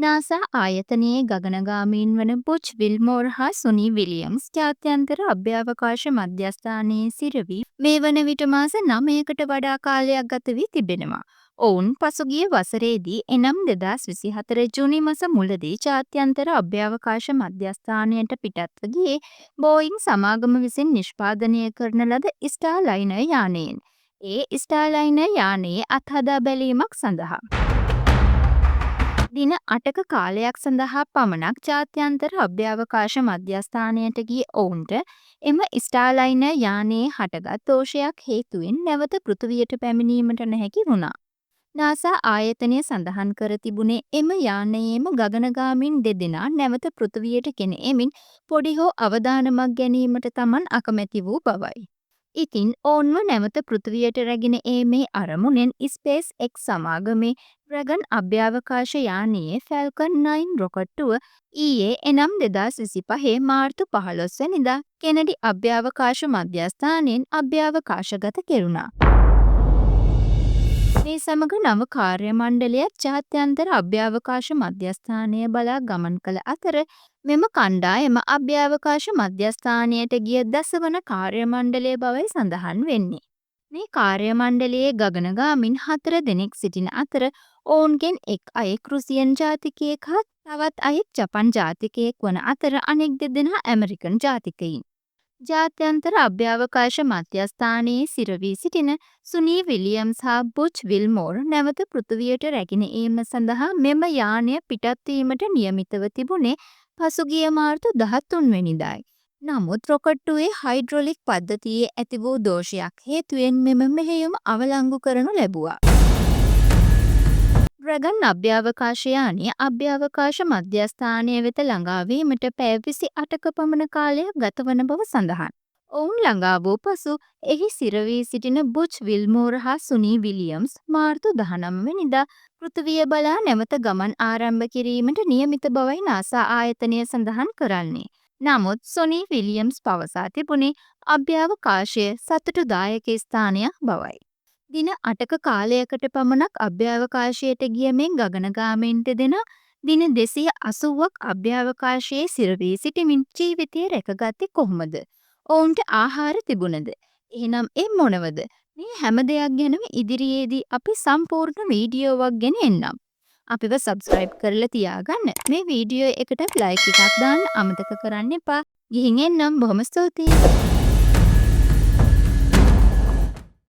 NASA ආයතනයේ ගගනගාමීන් වන බුච් විල්මෝර් හා සුනී විලියම්ස් ජාත්‍යන්තර අභ්‍යාවකාශ මධ්‍යස්ථානයේ සිරවී මේ වන විට මාස 9කට වඩා කාලයක් ගත වී තිබෙනවා. ඔවුන් පසුගිය වසරේදී එනම් 2024 ජූනි මස මුලදී ජාත්‍යන්තර අභ්‍යාවකාශ මධ්‍යස්ථානයට පිටත්ව ගියේ බෝයිං සමාගම විසින් නිෂ්පාදනය කරන ලද ස්ටාර්ලයිනර් යානයෙන්. ඒ ස්ටාර්ලයිනර් යානයේ අත්හදා බැලීමක් සඳහා. දින 8ක කාලයක් සඳහා පමණක් ජාත්‍යන්තර අභ්‍යාවකාශ මධ්‍යස්ථානයට ගිය ඔවුන්ට එම ස්ටාර්ලයිනර් යානයේ හටගත් දෝෂයක් හේතුවෙන් නැවත පෘථිවියට පැමිණීමට නොහැකි වුණා. නාසා ආයතනය සඳහන් කර තිබුණේ එම යානයේම ගගනගාමීන් දෙදෙනා නැවත පෘථිවියට ගෙන එමින් පොඩි හෝ අවදානමක් ගැනීමට තමන් අකමැති වූ බවයි. ඉතින් ඔවුන්ව නැවත පෘථිවියට රැගෙන ඒමේ අරමුණෙන් ස්පේස් එක්ස් සමාගමේ ඩ්‍රැගන් අභ්‍යාවකාශ යානයේ ෆැල්කන් 9 රොකට්ටුව ඊයේ එනම් 2025 මාර්තු 15 වෙනිදා කෙනඩි අභ්‍යාවකාශ මධ්‍යස්ථානයෙන් අභ්‍යාවකාශගත කෙරුණා. මේ සමග නව කාර්ය මණ්ඩලයක් ජාත්‍යන්තර අභ්‍යාවකාශ මධ්‍යස්ථානය බලා ගමන් කළ අතර මෙම කණ්ඩායම අභ්‍යාවකාශ මධ්‍යස්ථානයට ගිය දසවන කාර්ය මණ්ඩලය බවයි සඳහන් වෙන්නේ. මේ කාර්ය මණ්ඩලයේ ගගනගාමින් 4 දෙනෙක් සිටින අතර ඔවුන්ගෙන් එක් අයෙක් රුසියන් ජාතිකයෙක් හා තවත් අයෙක් ජපන් ජාතිකයෙක් වන අතර අනෙක් දෙදෙනා ඇමරිකන් ජාතිකයින්. ජාත්‍යන්තර අභ්‍යාවකාශ මධ්‍යස්ථානයේ සිරවී සිටින සුනී විලියම්ස් හා බුච් විල්මෝර් නැවත පෘථිවියට රැගෙන ඒම සඳහා මෙම යානය පිටත්වීමට නියමිතව තිබුණේ පසුගිය මාර්තු 13 වෙනිදායි. නමුත් රොකට්ටුවේ හයිඩ්‍රොලික් පද්ධතියේ ඇති වූ දෝෂයක් හේතුවෙන් මෙම මෙහෙයුම අවලංගු කරනු ලැබුවා. ඩ්‍රැගන් අභ්‍යාවකාශ යානය අභ්‍යාවකාශ මධ්‍යස්ථානය වෙත ළඟාවීමට පැය 28ක පමණ කාලයක් ගතවන බව සඳහන්. ඔවුන් ළඟා වූ පසු එහි සිරවී සිටින බුච් විල්මෝර් හා සුනී විලියම්ස් මාර්තු 19 වෙනිදා පෘථිවිය බලා නැවත ගමන් ආරම්භ කිරීමට නියමිත බවයි නාසා ආයතනය සඳහන් කරන්නේ. නමුත් සුනී විලියම්ස් පවසා තිබුණේ අභ්‍යාවකාශය සතුටුදායක ස්ථානයක් බවයි. දින 8ක කාලයකට පමණක් අභ්‍යාවකාශයට ගිය මේ ගගනගාමීන් දෙදෙනා දින 280ක් අභ්‍යාවකාශයේ සිරවී සිටමින් ජීවිතය රැකගත්තේ කොහොමද? ඔවුන්ට ආහාර තිබුණද? එහෙනම් ඒ මොනවද? මේ හැම දෙයක් ගැනම ඉදිරියේදී අපි සම්පූර්ණ වීඩියෝවක් ගෙන එන්නම්. අපිව සබ්ස්ක්‍රයිබ් කරලා තියාගන්න. මේ වීඩියෝ එකට ලයික් එකක් දාන්න අමතක කරන්න එපා. ගිහින් එන්නම්. බොහොම ස්තුතියි.